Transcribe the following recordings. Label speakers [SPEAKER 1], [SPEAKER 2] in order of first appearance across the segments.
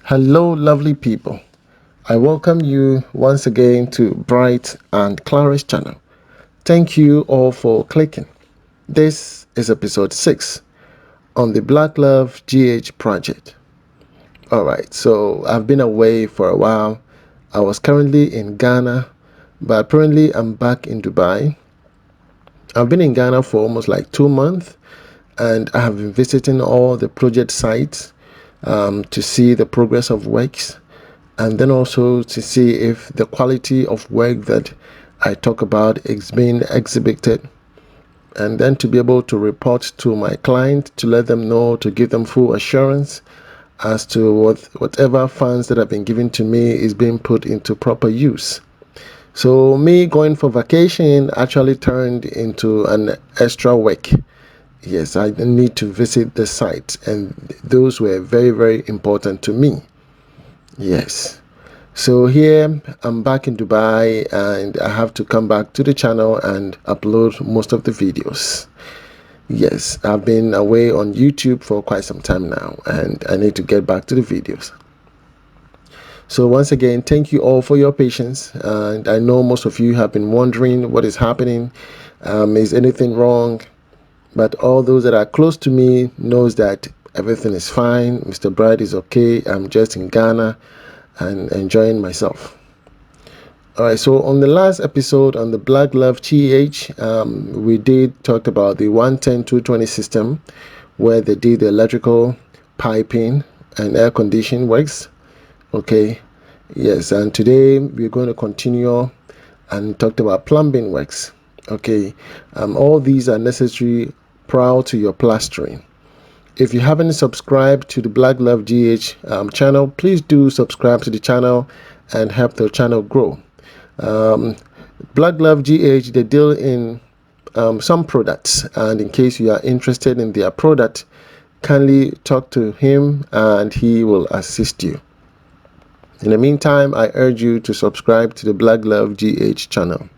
[SPEAKER 1] Hello, lovely people. I welcome you once again to Bright and Clara's channel. Thank you all for clicking. This is episode 6 on the Black Love GH project. Alright, so I've been away for a while. I was currently in Ghana, but apparently I'm back in Dubai. I've been in Ghana for almost like 2 months, and I have been visiting all the project sites to see the progress of works, and then also to see if the quality of work that I talk about is being exhibited, and then to be able to report to my client to let them know, to give them full assurance as to whatever funds that have been given to me is being put into proper use. So me going for vacation actually turned into an extra work. Yes, I need to visit the site, and those were very, very important to me. Yes. So here I'm back in Dubai, and I have to come back to the channel and upload most of the videos. Yes, I've been away on YouTube for quite some time now, and I need to get back to the videos. So once again, thank you all for your patience, and I know most of you have been wondering what is happening. Is anything wrong? But all those that are close to me knows that everything is fine. Mr. Bright is okay. I'm just in Ghana and enjoying myself. Alright, so on the last episode on the Black Love GH, we did talk about the 110-220 system, where they did the electrical, piping, and air conditioning works. Okay, yes, and today we're going to continue and talk about plumbing works. Okay, all these are necessary prior to your plastering. If you haven't subscribed to the Black Love GH channel, please do subscribe to the channel and help the channel grow. Black Love GH, they deal in some products, and in case you are interested in their product, kindly talk to him and he will assist you. In the meantime, I urge you to subscribe to the Black Love GH channel.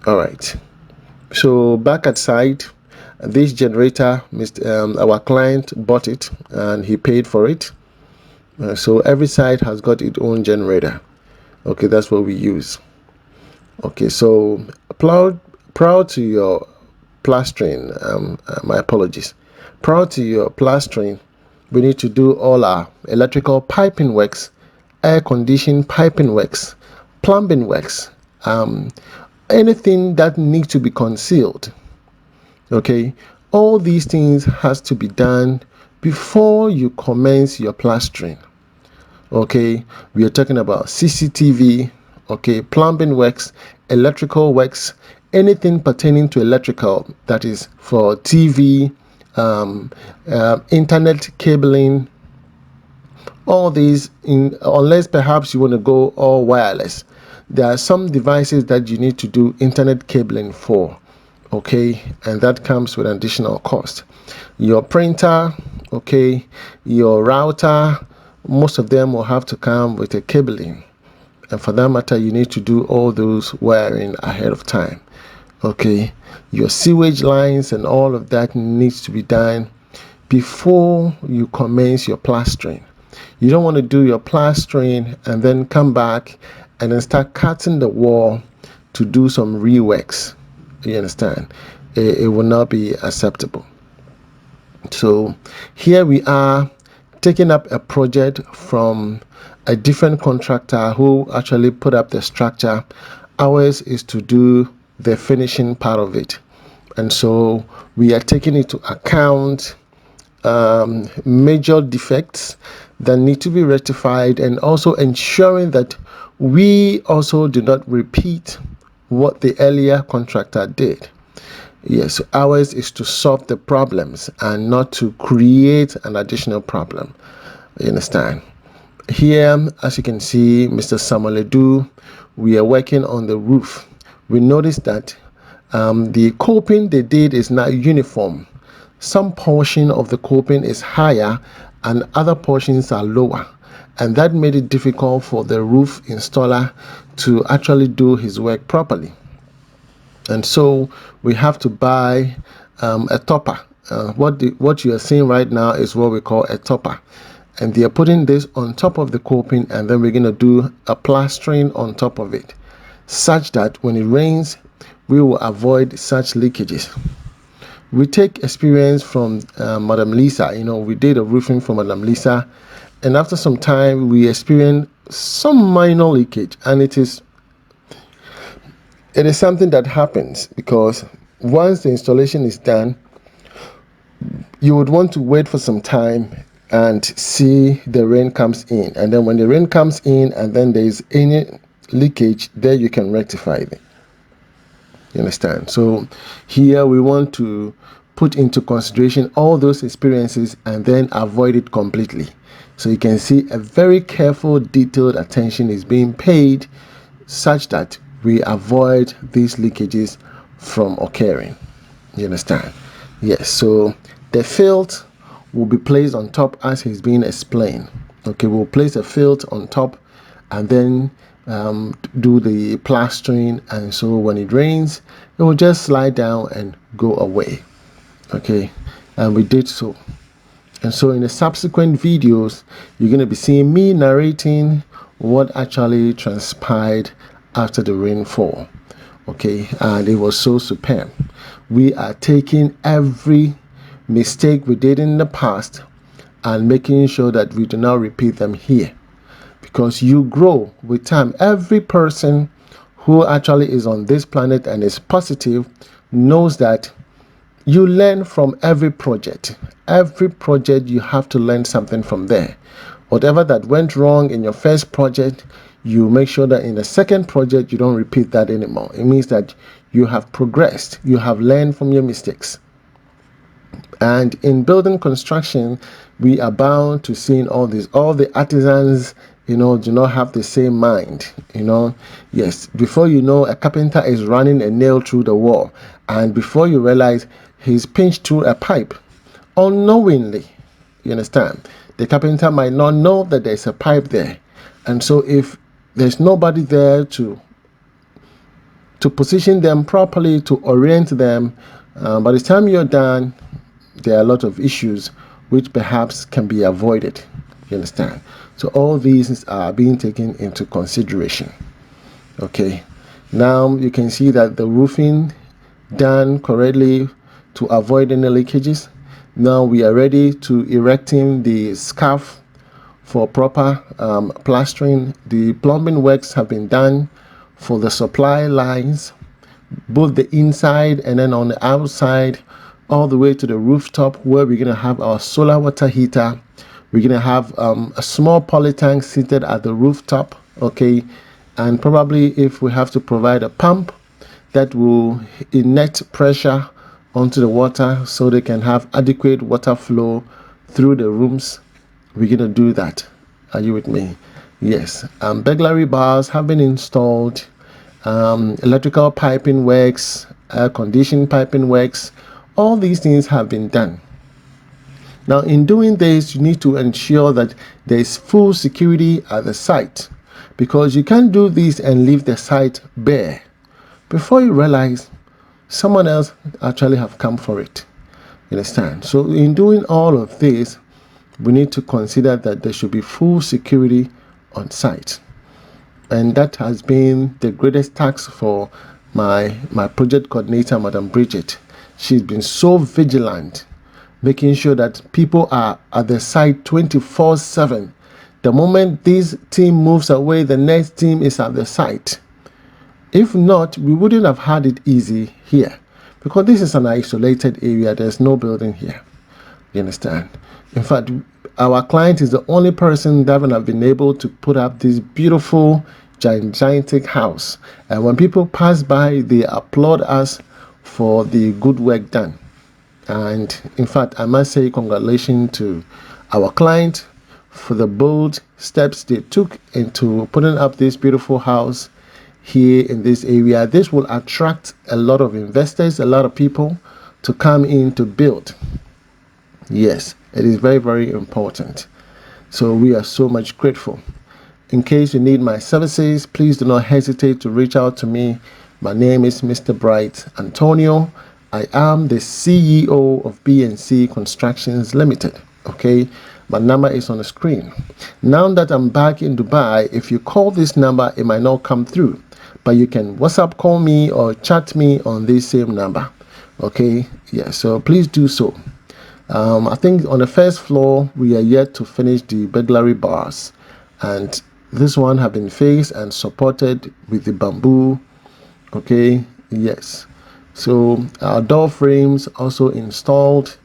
[SPEAKER 1] Alright, so back at site, this generator, our client bought it and he paid for it. So every site has got its own generator. Okay, that's what we use. Okay, so prior to your plastering, my apologies. Prior to your plastering, we need to do all our electrical piping works, air conditioning piping works, plumbing works, anything that needs to be concealed. Okay, all these things has to be done before you commence your plastering. Okay, we are talking about CCTV, okay, plumbing works, electrical works, anything pertaining to electrical, that is for TV, internet cabling, all these, unless perhaps you want to go all wireless. There are some devices that you need to do internet cabling for, okay, and that comes with an additional cost. Your printer, okay, your router, most of them will have to come with a cabling, and for that matter you need to do all those wiring ahead of time. Okay, your sewage lines and all of that needs to be done before you commence your plastering. You don't want to do your plastering and then come back and then start cutting the wall to do some reworks. You understand? It will not be acceptable. So here we are taking up a project from a different contractor who actually put up the structure. Ours is to do the finishing part of it, and so we are taking into account major defects that need to be rectified, and also ensuring that we also do not repeat what the earlier contractor did. Yes, ours is to solve the problems and not to create an additional problem. You understand? Here, as you can see, Mr. Samuel Edu, we are working on the roof. We noticed that the coping they did is not uniform. Some portion of the coping is higher and other portions are lower, and that made it difficult for the roof installer to actually do his work properly. And so we have to buy a topper. What you are seeing right now is what we call a topper, and they are putting this on top of the coping, and then we're going to do a plastering on top of it, such that when it rains we will avoid such leakages. We take experience from Madam Lisa. We did a roofing for Madam Lisa, and after some time we experienced some minor leakage, and it is something that happens because once the installation is done, you would want to wait for some time and see the rain comes in, and then when the rain comes in and then there is any leakage, there you can rectify it. You understand? So here we want to put into consideration all those experiences and then avoid it completely. So you can see a very careful, detailed attention is being paid such that we avoid these leakages from occurring. You understand? Yes. So the filth will be placed on top as he's being explained. Okay, we'll place a filth on top and then do the plastering, and so when it rains it will just slide down and go away. Okay, and we did so. And so in the subsequent videos you're going to be seeing me narrating what actually transpired after the rainfall. Okay, and it was so superb. We are taking every mistake we did in the past and making sure that we do not repeat them here, because you grow with time. Every person who actually is on this planet and is positive knows that you learn from every project. Every project you have to learn something from there. Whatever that went wrong in your first project, you make sure that in the second project you don't repeat that anymore. It means that you have progressed, you have learned from your mistakes. And in building construction, we are bound to seeing all this. All the artisans, do not have the same mind. Yes, before you know, a carpenter is running a nail through the wall, and before you realize, he's pinched through a pipe unknowingly. You understand? The carpenter might not know that there's a pipe there, and so if there's nobody there to position them properly, to orient them, by the time you're done, there are a lot of issues which perhaps can be avoided. You understand? So all these are being taken into consideration. Okay, now you can see that the roofing done correctly to avoid any leakages. Now we are ready to erecting the scarf for proper plastering. The plumbing works have been done for the supply lines, both the inside and then on the outside, all the way to the rooftop, where we're going to have our solar water heater. We're going to have a small poly tank seated at the rooftop. Okay, and probably if we have to provide a pump that will inject pressure onto the water so they can have adequate water flow through the rooms, we're going to do that. Are you with me? Yes. Burglary bars have been installed. Electrical piping works, air conditioning piping works, all these things have been done. Now in doing this, you need to ensure that there is full security at the site, because you can't do this and leave the site bare. Before you realize, someone else actually have come for it. You understand? So in doing all of this, we need to consider that there should be full security on site. And that has been the greatest task for my project coordinator, Madam Bridget. She's been so vigilant, making sure that people are at the site 24/7. The moment this team moves away, the next team is at the site. If not, we wouldn't have had it easy here, because this is an isolated area. There's no building here. You understand? In fact, our client is the only person that have been able to put up this beautiful, gigantic house. And when people pass by, they applaud us for the good work done. And in fact, I must say congratulations to our client for the bold steps they took into putting up this beautiful house here in this area. This will attract a lot of investors, a lot of people to come in to build. Yes, it is very, very important. So we are so much grateful. In case you need my services, please do not hesitate to reach out to me. My name is Mr. Bright Antonio. I am the CEO of B&C Constructions Limited. Okay, My number is on the screen. Now that I'm back in Dubai, if you call this number, it might not come through, but you can WhatsApp call me or chat me on this same number. Okay, yeah, so please do so. I think on the first floor we are yet to finish the burglary bars, and this one have been faced and supported with the bamboo. Okay, yes, so our door frames also installed.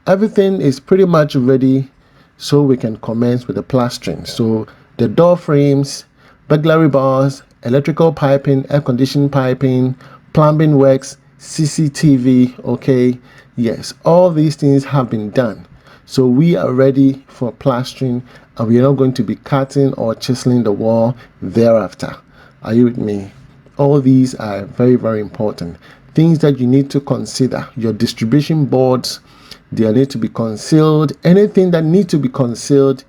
[SPEAKER 1] Everything is pretty much ready, so we can commence with the plastering. So the door frames, burglary bars, electrical piping, air conditioning piping, plumbing works, CCTV. Okay, yes, all these things have been done, so we are ready for plastering, and we are not going to be cutting or chiseling the wall thereafter. Are you with me? All these are very, very important things that you need to consider. Your distribution boards, they need to be concealed. Anything that needs to be concealed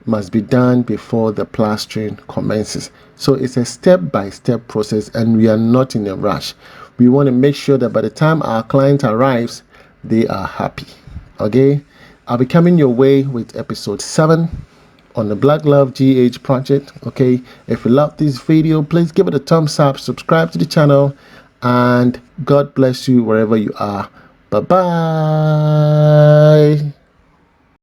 [SPEAKER 1] must be done before the plastering commences. So it's a step-by-step process, and we are not in a rush. We want to make sure that by the time our client arrives, they are happy. Okay, I'll be coming your way with episode 7 on the Black Love GH project. Okay, if you love this video, please give it a thumbs up, subscribe to the channel, and God bless you wherever you are. Bye bye.